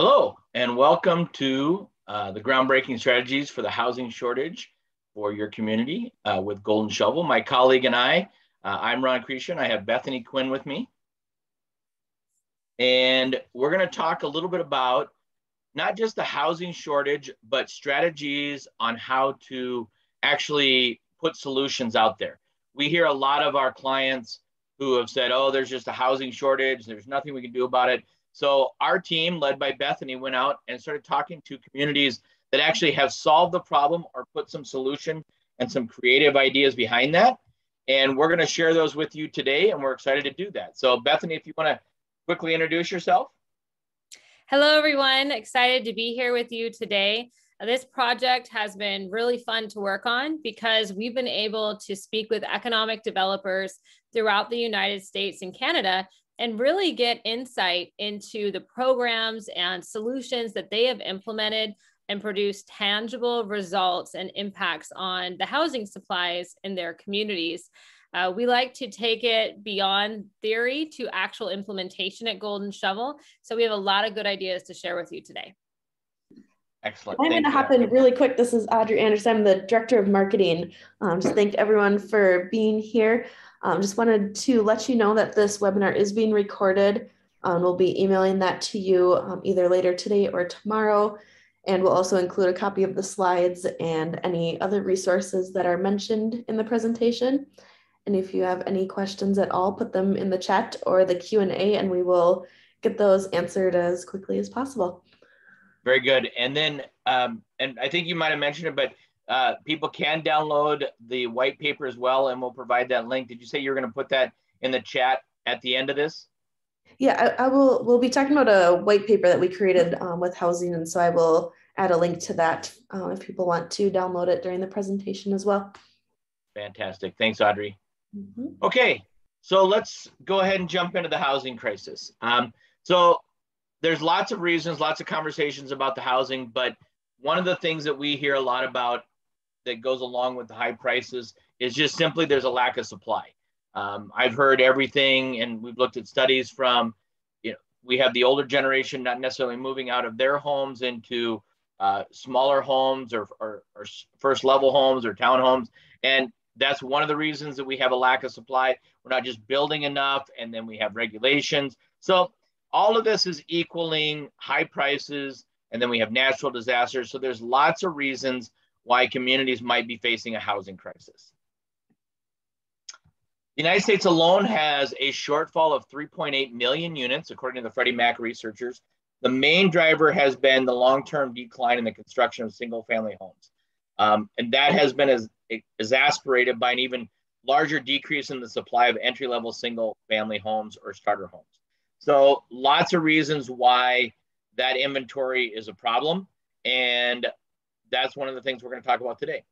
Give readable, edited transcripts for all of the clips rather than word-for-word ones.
Hello, and welcome to the groundbreaking strategies for the housing shortage for your community with Golden Shovel. My colleague and I'm Ron Cretion. I have Bethany Quinn with me. And we're going to talk a little bit about not just the housing shortage, but strategies on how to actually put solutions out there. We hear a lot of our clients who have said, oh, there's just a housing shortage. There's nothing we can do about it. So our team, led by Bethany, went out and started talking to communities that actually have solved the problem or put some solution and some creative ideas behind that. And we're going to share those with you today, and we're excited to do that. So Bethany, if you want to quickly introduce yourself. Hello, everyone. Excited to be here with you today. This project has been really fun to work on because we've been able to speak with economic developers throughout the United States and Canada and really get insight into the programs and solutions that they have implemented and produced tangible results and impacts on the housing supplies in their communities. We like to take it beyond theory to actual implementation at Golden Shovel. So we have a lot of good ideas to share with you today. Excellent. I'm going to hop in really quick. This is Audrey Anderson. I'm the Director of Marketing. Just thank everyone for being here. Just wanted to let you know that this webinar is being recorded. We'll be emailing that to you either later today or tomorrow. And we'll also include a copy of the slides and any other resources that are mentioned in the presentation. And if you have any questions at all, put them in the chat or the Q&A, and we will get those answered as quickly as possible. Very good. And then, and I think you might have mentioned it, but people can download the white paper as well, and we'll provide that link. Did you say you're going to put that in the chat at the end of this? Yeah, we'll be talking about a white paper that we created with housing, and so I will add a link to that if people want to download it during the presentation as well. Fantastic. Thanks, Audrey. Mm-hmm. Okay, so let's go ahead and jump into the housing crisis. So there's lots of reasons, lots of conversations about the housing, but one of the things that we hear a lot about that goes along with the high prices is just simply there's a lack of supply. I've heard everything, and we've looked at studies from, we have the older generation not necessarily moving out of their homes into smaller homes or first level homes or townhomes. And that's one of the reasons that we have a lack of supply. We're not just building enough, and then we have regulations. So all of this is equaling high prices, and then we have natural disasters. So there's lots of reasons why communities might be facing a housing crisis. The United States alone has a shortfall of 3.8 million units, according to the Freddie Mac researchers. The main driver has been the long-term decline in the construction of single-family homes. And that has been exasperated by an even larger decrease in the supply of entry-level single-family homes or starter homes. So lots of reasons why that inventory is a problem. And that's one of the things we're going to talk about today.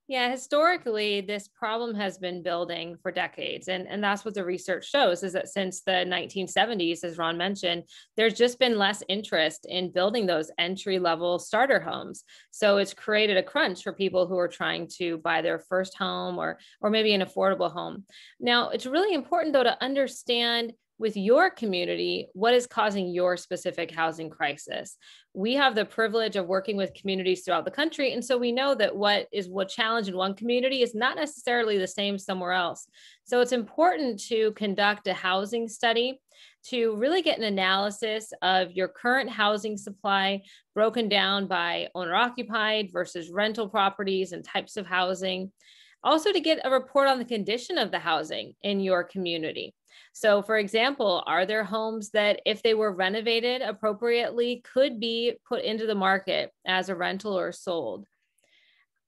Yeah, historically, this problem has been building for decades. And that's what the research shows, is that since the 1970s, as Ron mentioned, there's just been less interest in building those entry-level starter homes. So it's created a crunch for people who are trying to buy their first home or maybe an affordable home. Now, it's really important, though, to understand with your community, what is causing your specific housing crisis? We have the privilege of working with communities throughout the country. And so we know that what challenge in one community is not necessarily the same somewhere else. So it's important to conduct a housing study to really get an analysis of your current housing supply broken down by owner-occupied versus rental properties and types of housing. Also to get a report on the condition of the housing in your community. So for example, are there homes that if they were renovated appropriately could be put into the market as a rental or sold?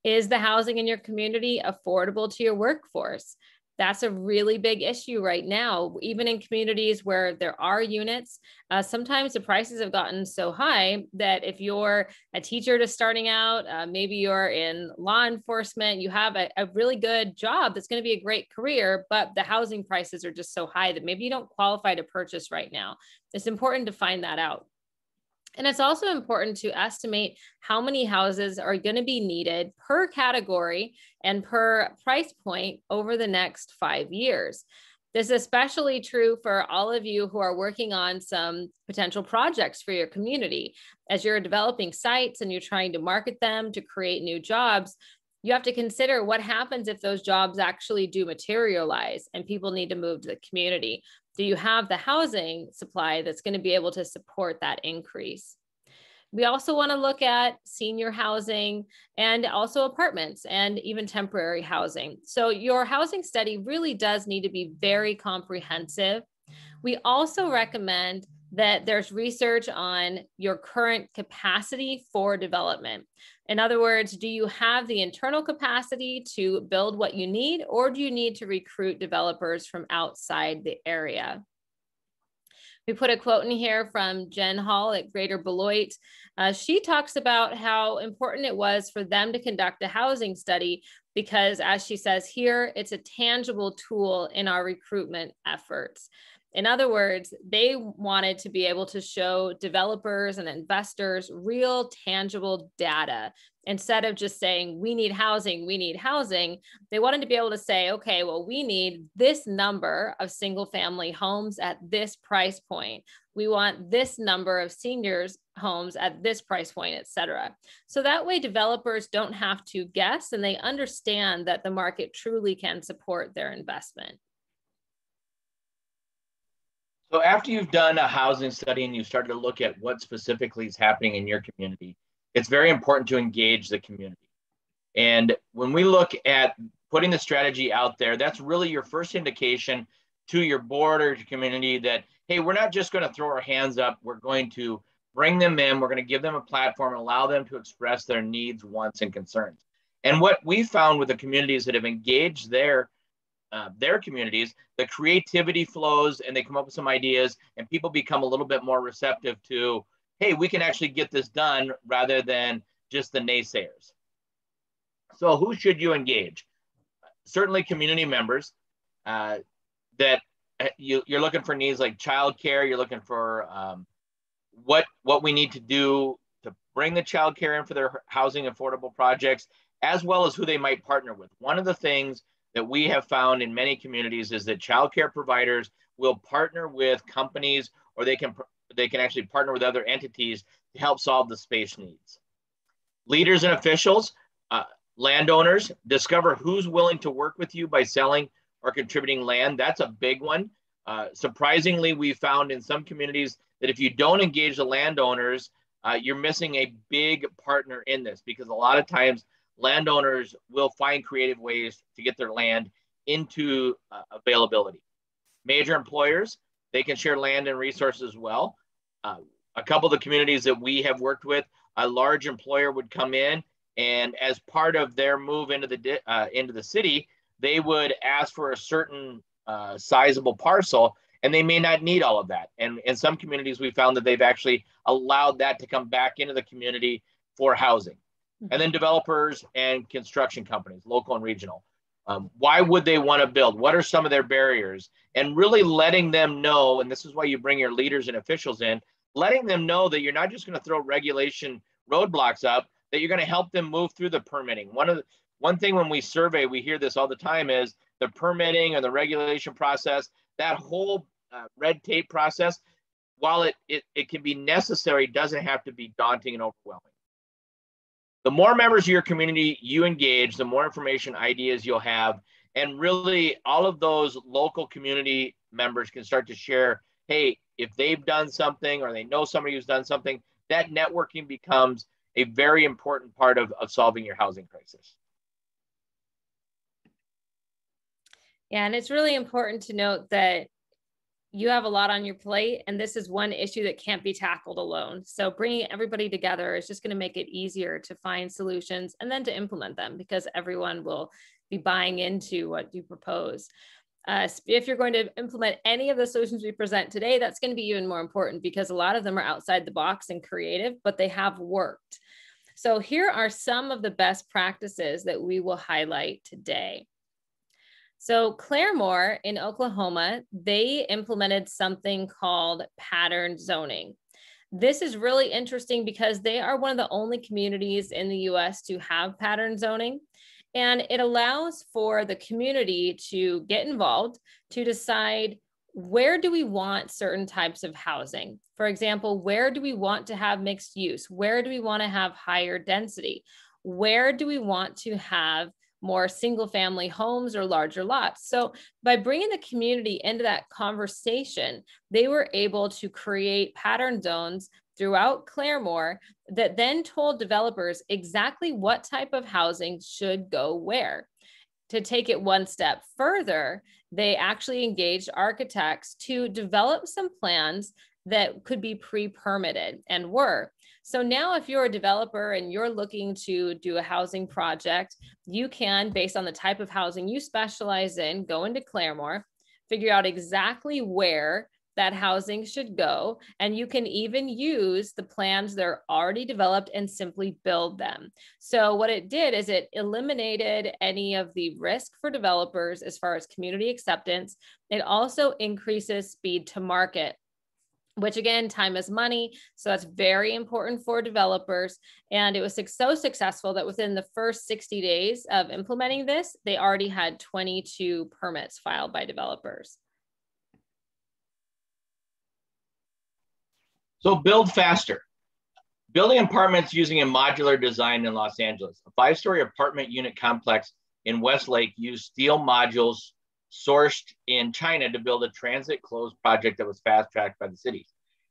Is the housing in your community affordable to your workforce? That's a really big issue right now. Even in communities where there are units, sometimes the prices have gotten so high that if you're a teacher just starting out, maybe you're in law enforcement, you have a really good job that's going to be a great career, but the housing prices are just so high that maybe you don't qualify to purchase right now. It's important to find that out. And it's also important to estimate how many houses are going to be needed per category and per price point over the next 5 years. This is especially true for all of you who are working on some potential projects for your community. As you're developing sites and you're trying to market them to create new jobs, you have to consider what happens if those jobs actually do materialize and people need to move to the community. Do you have the housing supply that's going to be able to support that increase? We also want to look at senior housing and also apartments and even temporary housing. So your housing study really does need to be very comprehensive. We also recommend that there's research on your current capacity for development. In other words, do you have the internal capacity to build what you need, or do you need to recruit developers from outside the area? We put a quote in here from Jen Hall at Greater Beloit. She talks about how important it was for them to conduct a housing study because, as she says here, it's a tangible tool in our recruitment efforts. In other words, they wanted to be able to show developers and investors real tangible data. Instead of just saying, we need housing, they wanted to be able to say, okay, well, we need this number of single family homes at this price point. We want this number of seniors homes at this price point, et cetera. So that way developers don't have to guess and they understand that the market truly can support their investment. So after you've done a housing study and you started to look at what specifically is happening in your community, it's very important to engage the community. And when we look at putting the strategy out there, that's really your first indication to your board or your community that, hey, we're not just going to throw our hands up. We're going to bring them in. We're going to give them a platform and allow them to express their needs, wants, and concerns. And what we found with the communities that have engaged their communities, the creativity flows and they come up with some ideas and people become a little bit more receptive to, hey, we can actually get this done rather than just the naysayers. So who should you engage? Certainly community members that you're looking for needs like childcare. You're looking for what we need to do to bring the childcare in for their housing affordable projects, as well as who they might partner with. One of the things that we have found in many communities is that childcare providers will partner with companies, or they can actually partner with other entities to help solve the space needs. Leaders and officials, landowners, discover who's willing to work with you by selling or contributing land. That's a big one. Surprisingly, we found in some communities that if you don't engage the landowners, you're missing a big partner in this, because a lot of times landowners will find creative ways to get their land into availability. Major employers, they can share land and resources as well. A couple of the communities that we have worked with, a large employer would come in, and as part of their move into the city, they would ask for a certain sizable parcel, and they may not need all of that. And in some communities, we found that they've actually allowed that to come back into the community for housing. And then developers and construction companies, local and regional. Why would they want to build? What are some of their barriers? And really letting them know, and this is why you bring your leaders and officials in, letting them know that you're not just going to throw regulation roadblocks up, that you're going to help them move through the permitting. One thing when we survey, we hear this all the time, is the permitting or the regulation process, that whole red tape process, while it can be necessary, doesn't have to be daunting and overwhelming. The more members of your community you engage, the more information, ideas you'll have. And really, all of those local community members can start to share, hey, if they've done something or they know somebody who's done something, that networking becomes a very important part of solving your housing crisis. Yeah, and it's really important to note that you have a lot on your plate, and this is one issue that can't be tackled alone. So bringing everybody together is just going to make it easier to find solutions and then to implement them, because everyone will be buying into what you propose. If you're going to implement any of the solutions we present today, that's going to be even more important, because a lot of them are outside the box and creative, but they have worked. So here are some of the best practices that we will highlight today. So Claremore in Oklahoma, they implemented something called pattern zoning. This is really interesting because they are one of the only communities in the US to have pattern zoning. And it allows for the community to get involved, to decide, where do we want certain types of housing? For example, where do we want to have mixed use? Where do we want to have higher density? Where do we want to have more single family homes or larger lots? So by bringing the community into that conversation, they were able to create pattern zones throughout Claremore that then told developers exactly what type of housing should go where. To take it one step further, they actually engaged architects to develop some plans that could be pre-permitted, and were. So now if you're a developer and you're looking to do a housing project, you can, based on the type of housing you specialize in, go into Claremore, figure out exactly where that housing should go, and you can even use the plans that are already developed and simply build them. So what it did is it eliminated any of the risk for developers as far as community acceptance. It also increases speed to market, which again, time is money. So that's very important for developers. And it was so successful that within the first 60 days of implementing this, they already had 22 permits filed by developers. So build faster. Building apartments using a modular design in Los Angeles. A 5-story apartment unit complex in Westlake used steel modules sourced in China to build a transit closed project that was fast-tracked by the city.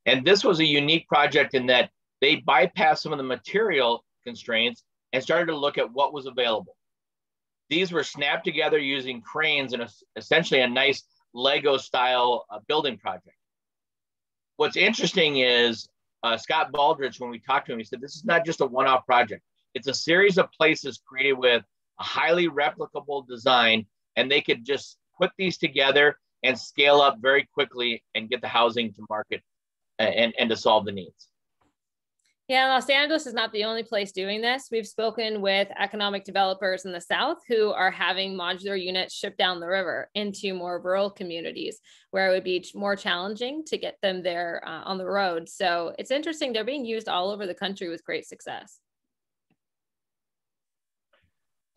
And this was a unique project in that they bypassed some of the material constraints and started to look at what was available. These were snapped together using cranes and essentially a nice Lego style building project. What's interesting is Scott Baldrige, when we talked to him, he said, this is not just a one-off project. It's a series of places created with a highly replicable design, and they could just put these together and scale up very quickly and get the housing to market and to solve the needs. Yeah, Los Angeles is not the only place doing this. We've spoken with economic developers in the South who are having modular units shipped down the river into more rural communities where it would be more challenging to get them there on the road. So it's interesting. They're being used all over the country with great success.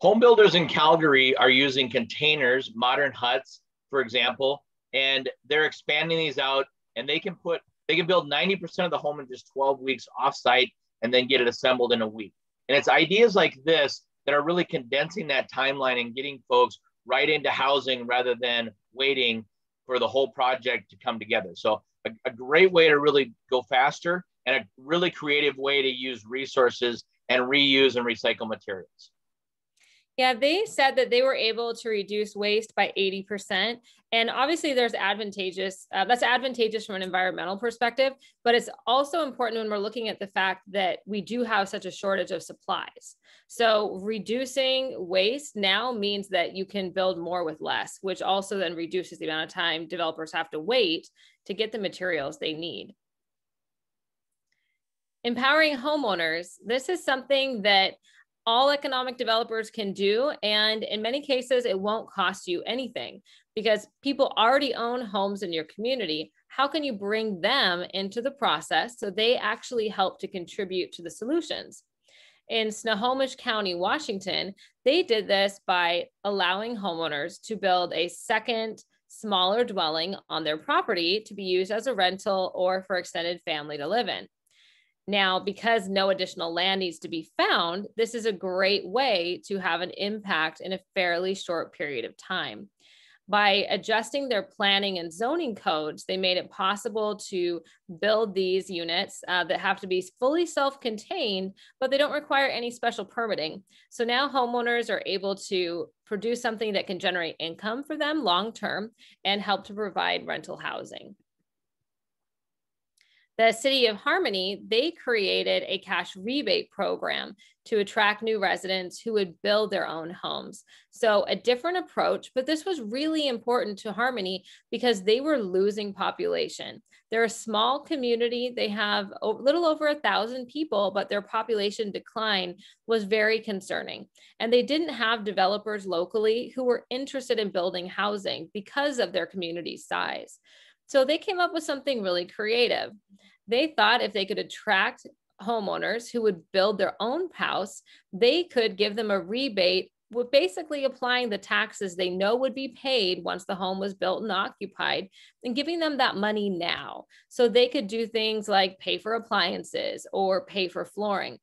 Home builders in Calgary are using containers, modern huts, for example, and they're expanding these out, and they can build 90% of the home in just 12 weeks offsite and then get it assembled in a week. And it's ideas like this that are really condensing that timeline and getting folks right into housing rather than waiting for the whole project to come together. So a great way to really go faster and a really creative way to use resources and reuse and recycle materials. Yeah, they said that they were able to reduce waste by 80%. And obviously there's that's advantageous from an environmental perspective, but it's also important when we're looking at the fact that we do have such a shortage of supplies. So reducing waste now means that you can build more with less, which also then reduces the amount of time developers have to wait to get the materials they need. Empowering homeowners. This is something that all economic developers can do. And in many cases, it won't cost you anything because people already own homes in your community. How can you bring them into the process so they actually help to contribute to the solutions? In Snohomish County, Washington, they did this by allowing homeowners to build a second, smaller dwelling on their property to be used as a rental or for extended family to live in. Now, because no additional land needs to be found, this is a great way to have an impact in a fairly short period of time. By adjusting their planning and zoning codes, they made it possible to build these units that have to be fully self-contained, but they don't require any special permitting. So now homeowners are able to produce something that can generate income for them long-term and help to provide rental housing. The city of Harmony, they created a cash rebate program to attract new residents who would build their own homes. So a different approach, but this was really important to Harmony because they were losing population. They're a small community. They have a little over 1,000 people, but their population decline was very concerning. And they didn't have developers locally who were interested in building housing because of their community size. So they came up with something really creative. They thought if they could attract homeowners who would build their own house, they could give them a rebate we're basically applying the taxes they know would be paid once the home was built and occupied and giving them that money now so they could do things like pay for appliances or pay for flooring.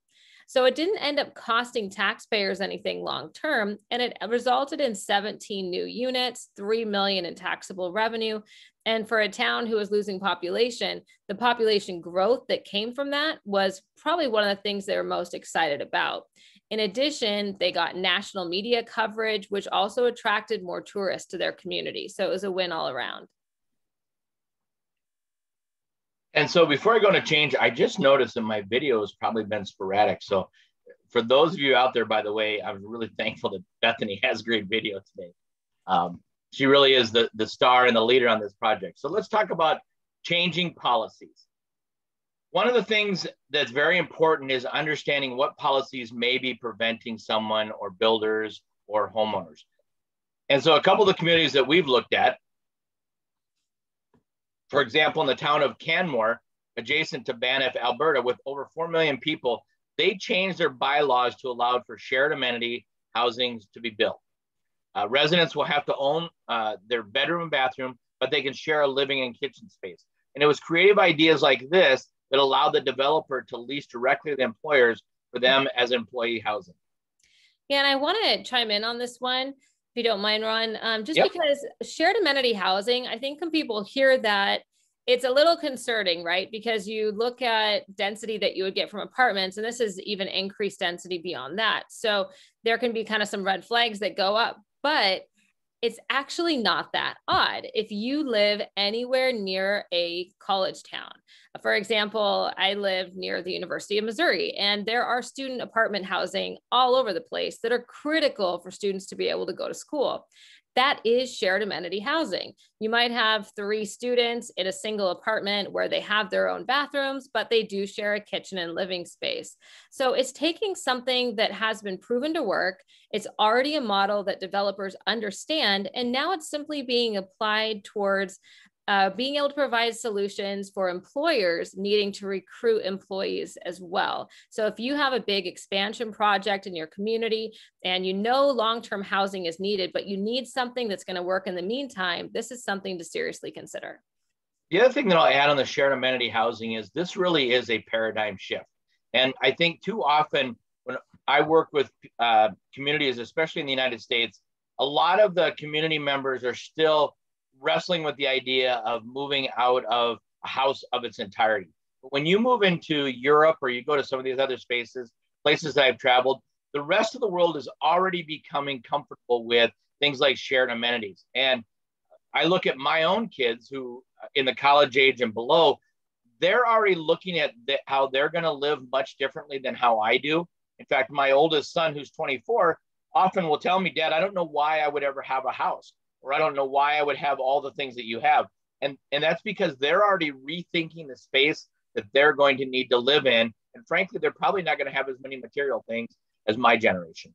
So it didn't end up costing taxpayers anything long-term, and it resulted in 17 new units, 3 million in taxable revenue. And for a town who was losing population, the population growth that came from that was probably one of the things they were most excited about. In addition, they got national media coverage, which also attracted more tourists to their community. So it was a win all around. And so before I go to change, I just noticed that my video has probably been sporadic. So for those of you out there, by the way, I'm really thankful that Bethany has great video today. She really is the star and the leader on this project. So let's talk about changing policies. One of the things that's very important is understanding what policies may be preventing someone or builders or homeowners. And so a couple of the communities that we've looked at, for example, in the town of Canmore, adjacent to Banff, Alberta, with over 4 million people, they changed their bylaws to allow for shared amenity housing to be built. Residents will have to own their bedroom and bathroom, but they can share a living and kitchen space. And it was creative ideas like this that allowed the developer to lease directly to the employers for them as employee housing. Yeah, and I want to chime in on this one, if you don't mind, Ron, because shared amenity housing, I think when people hear that, it's a little concerning, right? Because you look at density that you would get from apartments, and this is even increased density beyond that. So there can be kind of some red flags that go up, but it's actually not that odd. If you live anywhere near a college town, for example, I live near the University of Missouri, and there are student apartment housing all over the place that are critical for students to be able to go to school. That is shared amenity housing. You might have 3 students in a single apartment where they have their own bathrooms, but they do share a kitchen and living space. So it's taking something that has been proven to work. It's already a model that developers understand, and now it's simply being applied towards being able to provide solutions for employers needing to recruit employees as well. So if you have a big expansion project in your community and you know long-term housing is needed, but you need something that's going to work in the meantime, this is something to seriously consider. The other thing that I'll add on the shared amenity housing is this really is a paradigm shift. And I think too often when I work with communities, especially in the United States, a lot of the community members are still wrestling with the idea of moving out of a house of its entirety. But when you move into Europe or you go to some of these other places that I've traveled, the rest of the world is already becoming comfortable with things like shared amenities. And I look at my own kids who in the college age and below, they're already looking at how they're going to live much differently than how I do. In fact, my oldest son, who's 24, often will tell me, Dad, I don't know why I would ever have a house, or I don't know why I would have all the things that you have. And that's because they're already rethinking the space that they're going to need to live in. And frankly, they're probably not going to have as many material things as my generation.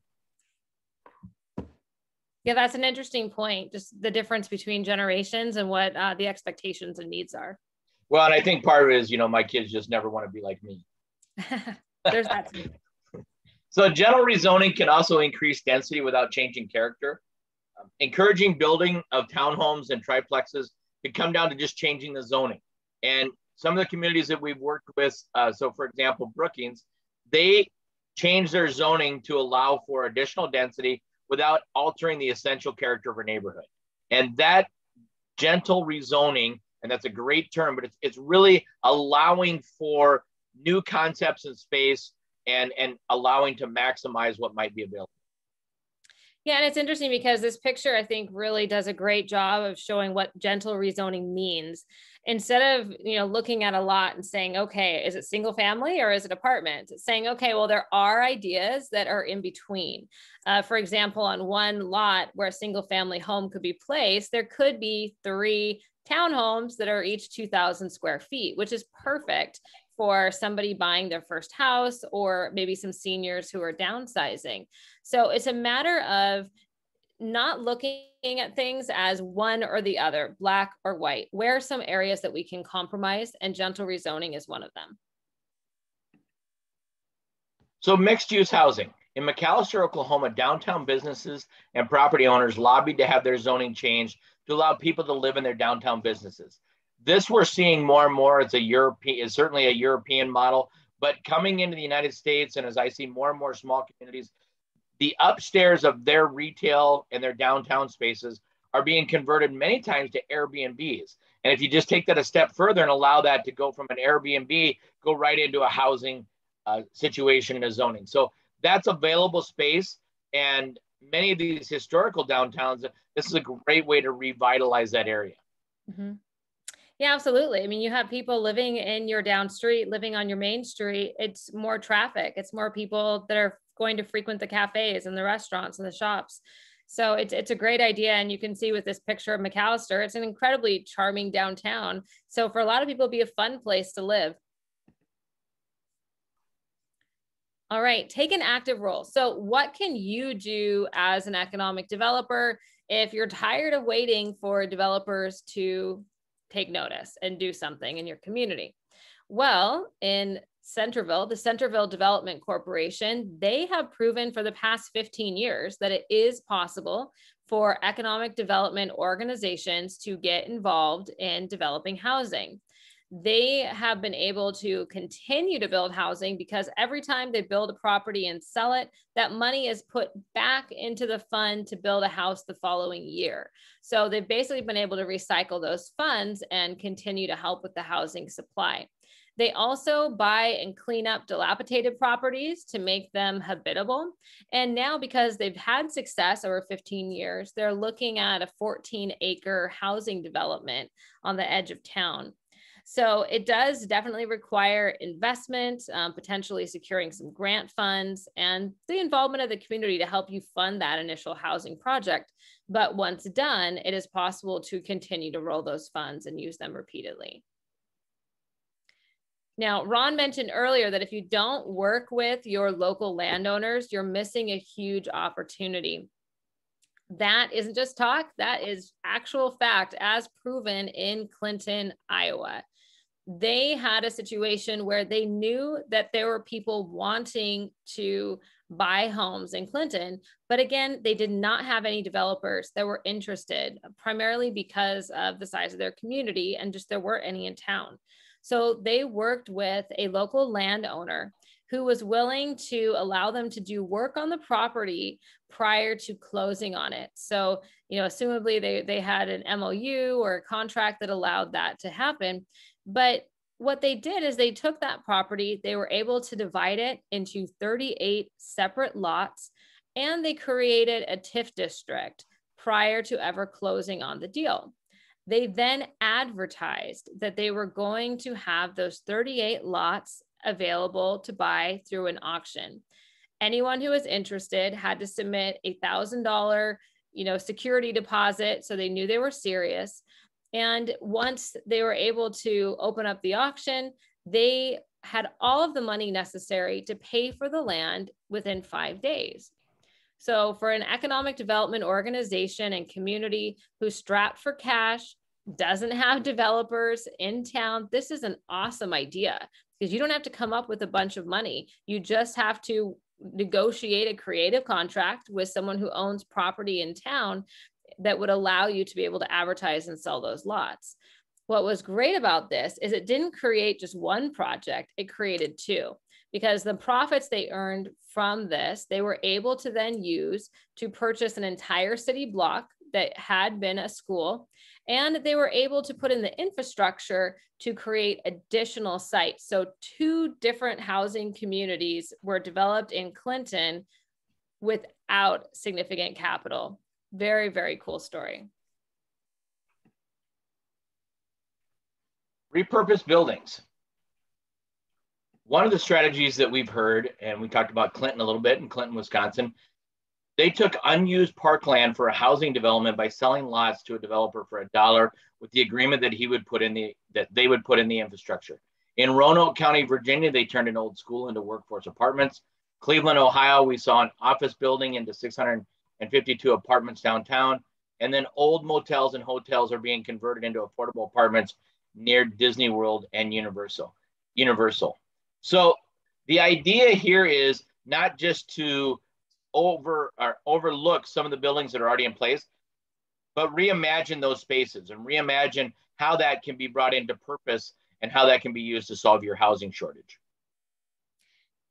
Yeah, that's an interesting point. Just the difference between generations and what the expectations and needs are. Well, and I think part of it is, my kids just never want to be like me. There's that too. So general rezoning can also increase density without changing character. Encouraging building of townhomes and triplexes could come down to just changing the zoning. And some of the communities that we've worked with, so for example, Brookings, they changed their zoning to allow for additional density without altering the essential character of a neighborhood. And that gentle rezoning, and that's a great term, but it's really allowing for new concepts in space and allowing to maximize what might be available. Yeah, and it's interesting because this picture, I think, really does a great job of showing what gentle rezoning means. Instead of, looking at a lot and saying, okay, is it single family or is it apartments? It's saying, okay, well, there are ideas that are in between. For example, on one lot where a single family home could be placed, there could be 3 townhomes that are each 2,000 square feet, which is perfect for somebody buying their first house or maybe some seniors who are downsizing. So it's a matter of not looking at things as one or the other, black or white. Where are some areas that we can compromise, and gentle rezoning is one of them. So mixed use housing. In McAlester, Oklahoma, downtown businesses and property owners lobbied to have their zoning changed to allow people to live in their downtown businesses. This we're seeing more and more as is certainly a European model, but coming into the United States, and as I see more and more small communities, the upstairs of their retail and their downtown spaces are being converted many times to Airbnbs. And if you just take that a step further and allow that to go from an Airbnb, go right into a housing situation and a zoning. So that's available space. And many of these historical downtowns, this is a great way to revitalize that area. Mm-hmm. Yeah, absolutely. I mean, you have people living in your down street, living on your main street. It's more traffic. It's more people that are going to frequent the cafes and the restaurants and the shops. So it's a great idea. And you can see with this picture of McAlester, it's an incredibly charming downtown. So for a lot of people, it'd be a fun place to live. All right, take an active role. So what can you do as an economic developer if you're tired of waiting for developers to take notice and do something in your community? Well, in Centerville, the Centerville Development Corporation, they have proven for the past 15 years that it is possible for economic development organizations to get involved in developing housing. They have been able to continue to build housing because every time they build a property and sell it, that money is put back into the fund to build a house the following year. So they've basically been able to recycle those funds and continue to help with the housing supply. They also buy and clean up dilapidated properties to make them habitable. And now, because they've had success over 15 years, they're looking at a 14-acre housing development on the edge of town. So it does definitely require investment, potentially securing some grant funds and the involvement of the community to help you fund that initial housing project. But once done, it is possible to continue to roll those funds and use them repeatedly. Now, Ron mentioned earlier that if you don't work with your local landowners, you're missing a huge opportunity. That isn't just talk, that is actual fact as proven in Clinton, Iowa. They had a situation where they knew that there were people wanting to buy homes in Clinton, but again, they did not have any developers that were interested, primarily because of the size of their community and just there weren't any in town. So they worked with a local landowner who was willing to allow them to do work on the property prior to closing on it. So, assumably they had an MOU or a contract that allowed that to happen. But what they did is they took that property, they were able to divide it into 38 separate lots, and they created a TIF district prior to ever closing on the deal. They then advertised that they were going to have those 38 lots available to buy through an auction. Anyone who was interested had to submit a $1,000, security deposit, so they knew they were serious. And once they were able to open up the auction, they had all of the money necessary to pay for the land within 5 days. So for an economic development organization and community who's strapped for cash, doesn't have developers in town, this is an awesome idea because you don't have to come up with a bunch of money. You just have to negotiate a creative contract with someone who owns property in town that would allow you to be able to advertise and sell those lots. What was great about this is it didn't create just one project, it created two. Because the profits they earned from this, they were able to then use to purchase an entire city block that had been a school, and they were able to put in the infrastructure to create additional sites. So 2 different housing communities were developed in Clinton without significant capital. Very, very cool story. Repurpose buildings. One of the strategies that we've heard, and we talked about Clinton a little bit in Clinton, Wisconsin, they took unused parkland for a housing development by selling lots to a developer for $1 with the agreement that they would put in the infrastructure. In Roanoke County, Virginia, they turned an old school into workforce apartments. Cleveland, Ohio, we saw an office building into 652 apartments downtown. And then old motels and hotels are being converted into affordable apartments near Disney World and Universal. So the idea here is not just to overlook some of the buildings that are already in place, but reimagine those spaces and reimagine how that can be brought into purpose and how that can be used to solve your housing shortage.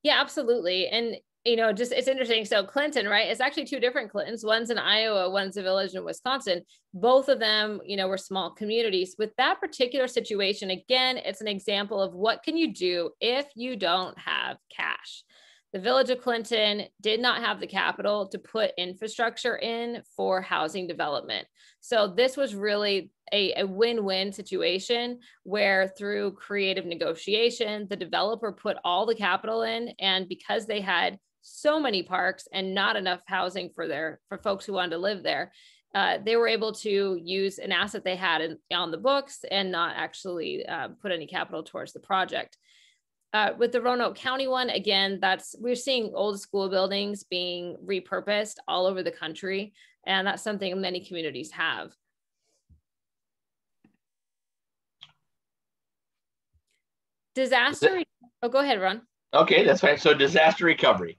Yeah, absolutely. And, you know, just it's interesting. So Clinton, right? It's actually two different Clintons. One's in Iowa, one's a village in Wisconsin. Both of them, you know, were small communities. With that particular situation, again, it's an example of what can you do if you don't have cash. The village of Clinton did not have the capital to put infrastructure in for housing development. So this was really a win-win situation where through creative negotiation, the developer put all the capital in, and because they had so many parks and not enough housing for folks who wanted to live there, they were able to use an asset they had on the books and not actually put any capital towards the project. With the Roanoke County one, again, we're seeing old school buildings being repurposed all over the country, and that's something many communities have. Oh, go ahead, Ron. Okay, that's fine. So disaster recovery.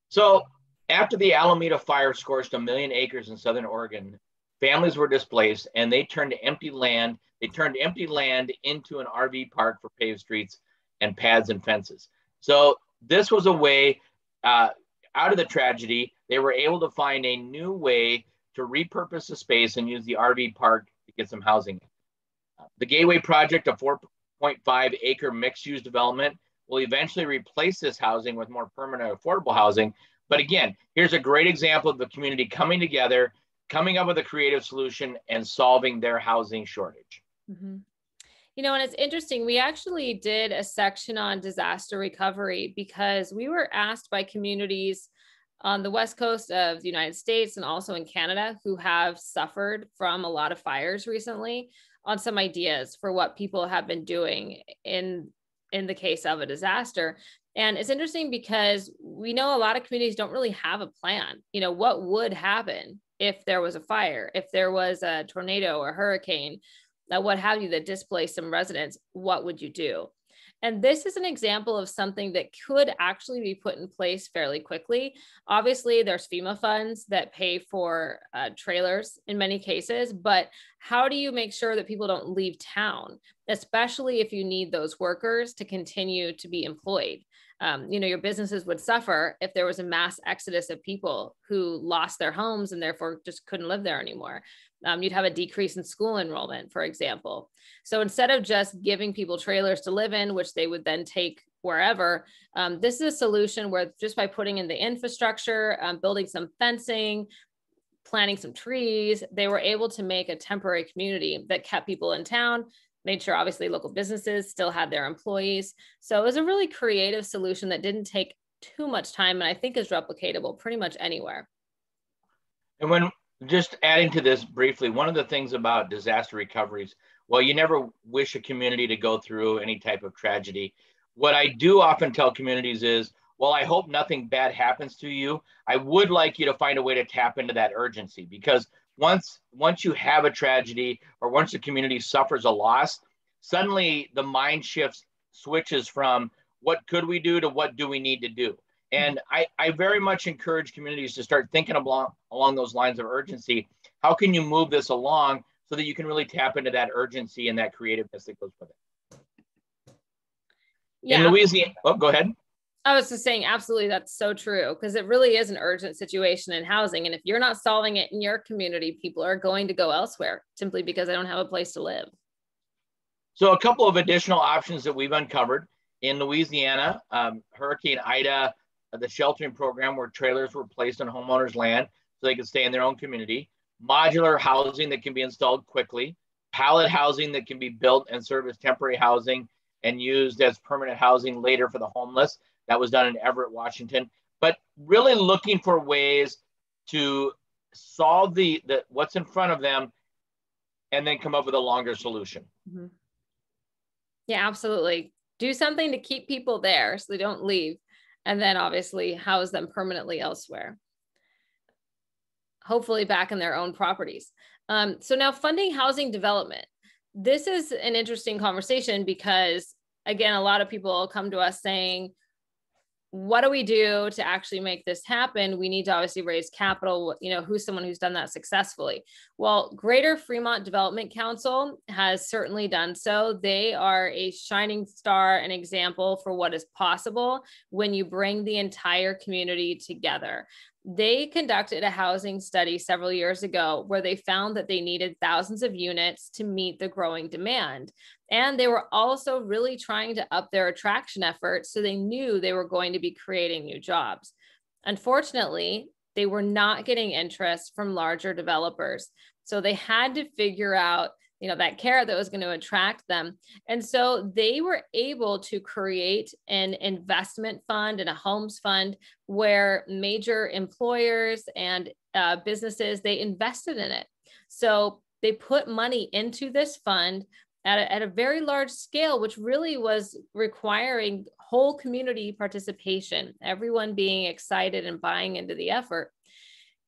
So after the Alameda fire scorched 1 million acres in Southern Oregon, families were displaced and they turned empty land into an RV park for paved streets and pads and fences. So this was a way out of the tragedy. They were able to find a new way to repurpose the space and use the RV park to get some housing. The Gateway project, a 4.5 acre mixed use development, will eventually replace this housing with more permanent affordable housing. But again, here's a great example of the community coming together, coming up with a creative solution and solving their housing shortage. Mm-hmm. You know, and it's interesting, we actually did a section on disaster recovery because we were asked by communities on the West Coast of the United States and also in Canada who have suffered from a lot of fires recently on some ideas for what people have been doing in the case of a disaster. And it's interesting because we know a lot of communities don't really have a plan. You know, what would happen if there was a fire, if there was a tornado or hurricane, what have you, that displaced some residents, what would you do? And this is an example of something that could actually be put in place fairly quickly. Obviously, there's FEMA funds that pay for trailers in many cases, but how do you make sure that people don't leave town, especially if you need those workers to continue to be employed? You know, your businesses would suffer if there was a mass exodus of people who lost their homes and therefore just couldn't live there anymore. You'd have a decrease in school enrollment, for example. So instead of just giving people trailers to live in, which they would then take wherever, this is a solution where just by putting in the infrastructure, building some fencing, planting some trees, they were able to make a temporary community that kept people in town, made sure obviously local businesses still had their employees. So it was a really creative solution that didn't take too much time and I think is replicatable pretty much anywhere. And when just adding to this briefly, one of the things about disaster recoveries, well, you never wish a community to go through any type of tragedy. What I do often tell communities is, well, I hope nothing bad happens to you. I would like you to find a way to tap into that urgency, because once you have a tragedy or once the community suffers a loss, suddenly the mind switches from what could we do to what do we need to do. And I very much encourage communities to start thinking along those lines of urgency. How can you move this along so that you can really tap into that urgency and that creativeness that goes with it? Yeah. In Louisiana, oh, go ahead. I was just saying, absolutely, that's so true, because it really is an urgent situation in housing. And if you're not solving it in your community, people are going to go elsewhere simply because they don't have a place to live. So a couple of additional options that we've uncovered in Louisiana, Hurricane Ida, the sheltering program where trailers were placed on homeowners' land so they could stay in their own community, modular housing that can be installed quickly, pallet housing that can be built and serve as temporary housing and used as permanent housing later for the homeless. That was done in Everett, Washington. But really looking for ways to solve the what's in front of them and then come up with a longer solution. Mm-hmm. Yeah, absolutely. Do something to keep people there so they don't leave, and then obviously house them permanently elsewhere, hopefully back in their own properties. So now funding housing development. This is an interesting conversation because, again, a lot of people come to us saying, what do we do to actually make this happen? We need to obviously raise capital. Who's someone who's done that successfully? Well, Greater Fremont Development Council has certainly done so. They are a shining star, an example for what is possible when you bring the entire community together. They conducted a housing study several years ago where they found that they needed thousands of units to meet the growing demand. And they were also really trying to up their attraction efforts, so they knew they were going to be creating new jobs. Unfortunately, they were not getting interest from larger developers. So they had to figure out that carrot that was going to attract them. And so they were able to create an investment fund and a homes fund where major employers and businesses, they invested in it. So they put money into this fund at a very large scale, which really was requiring whole community participation, everyone being excited and buying into the effort.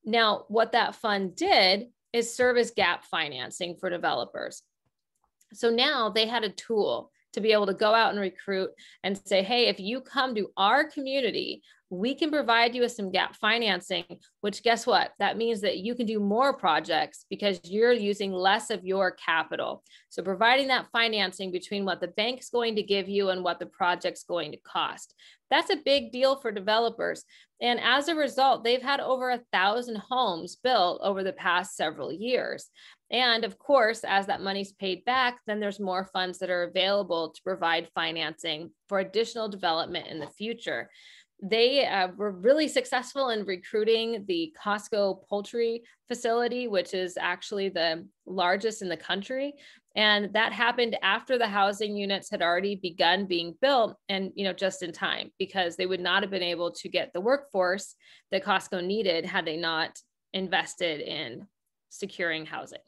Now, what that fund did is serve as gap financing for developers. So now they had a tool to be able to go out and recruit and say, hey, if you come to our community, we can provide you with some gap financing, which guess what? That means that you can do more projects because you're using less of your capital. So providing that financing between what the bank's going to give you and what the project's going to cost. That's a big deal for developers. And as a result, they've had over 1,000 homes built over the past several years. And of course, as that money's paid back, then there's more funds that are available to provide financing for additional development in the future. They were really successful in recruiting the Costco poultry facility, which is actually the largest in the country. And that happened after the housing units had already begun being built, and just in time, because they would not have been able to get the workforce that Costco needed had they not invested in securing housing.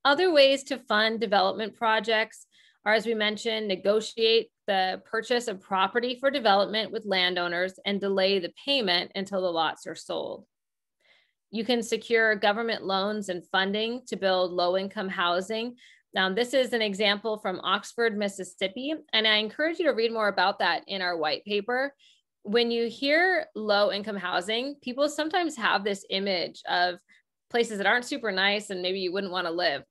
Other ways to fund development projects are, as we mentioned, negotiate the purchase of property for development with landowners and delay the payment until the lots are sold. You can secure government loans and funding to build low-income housing. Now, this is an example from Oxford, Mississippi, and I encourage you to read more about that in our white paper. When you hear low-income housing, people sometimes have this image of places that aren't super nice and maybe you wouldn't want to live.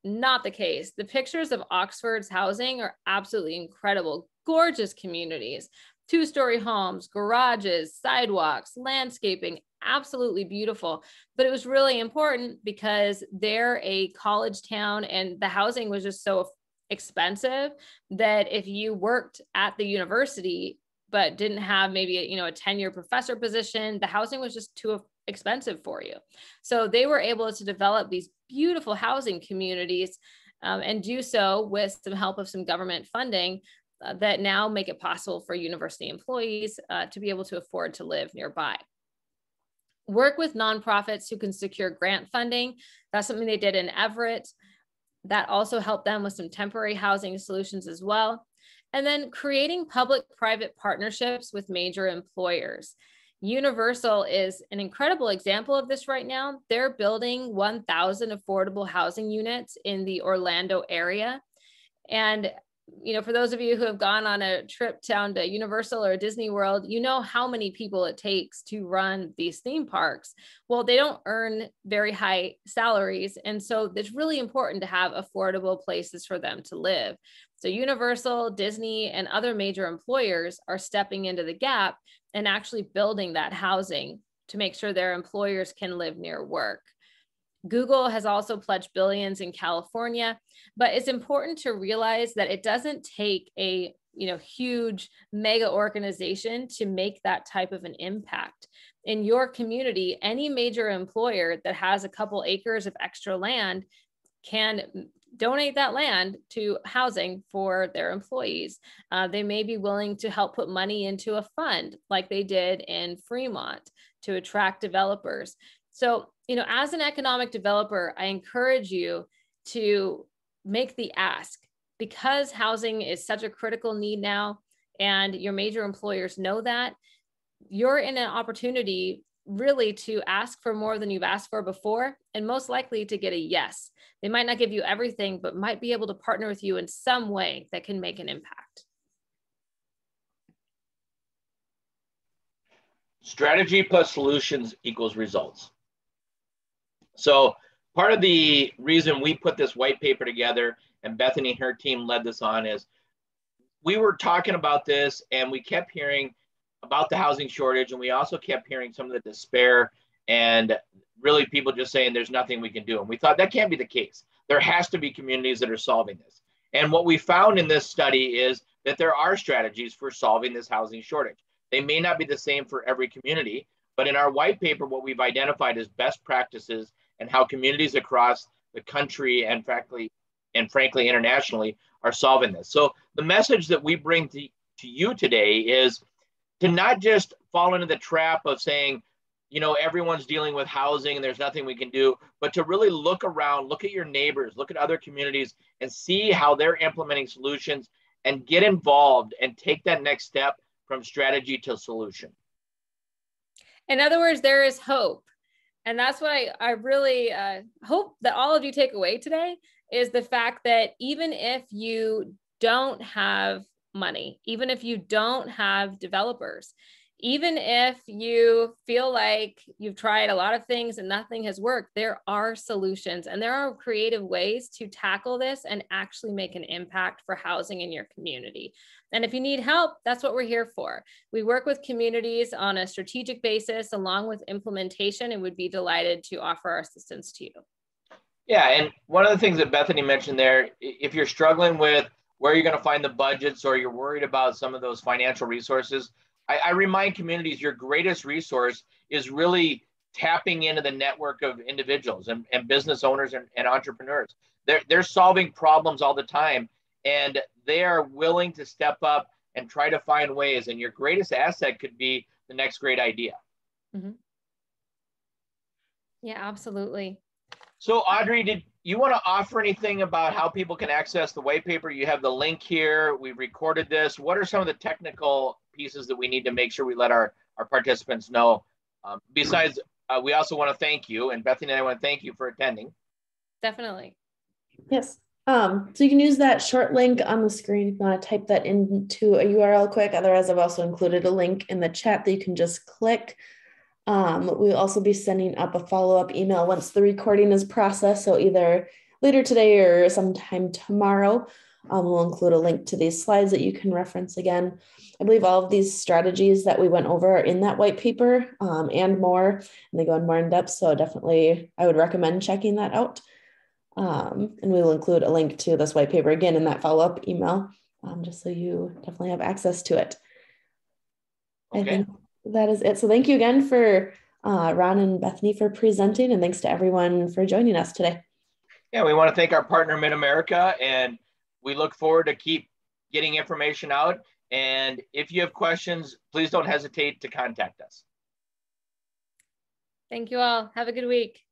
Not the case. The pictures of Oxford's housing are absolutely incredible, gorgeous communities, two-story homes, garages, sidewalks, landscaping, absolutely beautiful. But it was really important because they're a college town and the housing was just so expensive that if you worked at the university but didn't have maybe a tenure professor position, the housing was just too expensive for you. So they were able to develop these beautiful housing communities and do so with some help of some government funding that now make it possible for university employees to be able to afford to live nearby. Work with nonprofits who can secure grant funding. That's something they did in Everett. That also helped them with some temporary housing solutions as well. And then creating public-private partnerships with major employers. Universal is an incredible example of this right now. They're building 1,000 affordable housing units in the Orlando area. And for those of you who have gone on a trip down to Universal or Disney World, you know how many people it takes to run these theme parks. Well, they don't earn very high salaries. And so it's really important to have affordable places for them to live. So Universal, Disney, and other major employers are stepping into the gap and actually building that housing to make sure their employers can live near work. Google has also pledged billions in California, but it's important to realize that it doesn't take a huge mega organization to make that type of an impact. In your community, any major employer that has a couple acres of extra land can donate that land to housing for their employees. They may be willing to help put money into a fund like they did in Fremont to attract developers. So, as an economic developer, I encourage you to make the ask, because housing is such a critical need now, and your major employers know that. You're in an opportunity really to ask for more than you've asked for before, and most likely to get a yes. They might not give you everything, but might be able to partner with you in some way that can make an impact. Strategy plus solutions equals results. So part of the reason we put this white paper together, and Bethany and her team led this on, is we were talking about this and we kept hearing about the housing shortage, and we also kept hearing some of the despair and really people just saying there's nothing we can do. And we thought that can't be the case. There has to be communities that are solving this. And what we found in this study is that there are strategies for solving this housing shortage. They may not be the same for every community, but in our white paper, what we've identified is best practices and how communities across the country and frankly internationally are solving this. So the message that we bring to you today is to not just fall into the trap of saying, you know, everyone's dealing with housing and there's nothing we can do, but to really look around, look at your neighbors, look at other communities and see how they're implementing solutions and get involved and take that next step from strategy to solution. In other words, there is hope. And that's what I really hope that all of you take away today is the fact that even if you don't have money, even if you don't have developers, even if you feel like you've tried a lot of things and nothing has worked, there are solutions and there are creative ways to tackle this and actually make an impact for housing in your community. And if you need help, that's what we're here for. We work with communities on a strategic basis along with implementation and would be delighted to offer our assistance to you. Yeah, and one of the things that Bethany mentioned there, if you're struggling with where you're going to find the budgets or you're worried about some of those financial resources, I remind communities your greatest resource is really tapping into the network of individuals and business owners and entrepreneurs. They're solving problems all the time and they are willing to step up and try to find ways. And your greatest asset could be the next great idea. Mm-hmm. Yeah, absolutely. So Audrey, did you want to offer anything about how people can access the white paper? You have the link here. We recorded this. What are some of the technical pieces that we need to make sure we let our participants know? Besides, we also want to thank you, and Bethany and I want to thank you for attending. Definitely. Yes. So you can use that short link on the screen if you want to type that into a URL quick. Otherwise, I've also included a link in the chat that you can just click. We'll also be sending up a follow-up email once the recording is processed. So either later today or sometime tomorrow, we'll include a link to these slides that you can reference again. I believe all of these strategies that we went over are in that white paper and more, and they go in more in depth. So definitely, I would recommend checking that out. And we will include a link to this white paper again in that follow-up email, just so you definitely have access to it. Okay. I think that is it. So thank you again for Ron and Bethany for presenting, and thanks to everyone for joining us today. Yeah, we want to thank our partner Mid-America, and we look forward to keep getting information out. And if you have questions, please don't hesitate to contact us. Thank you all. Have a good week.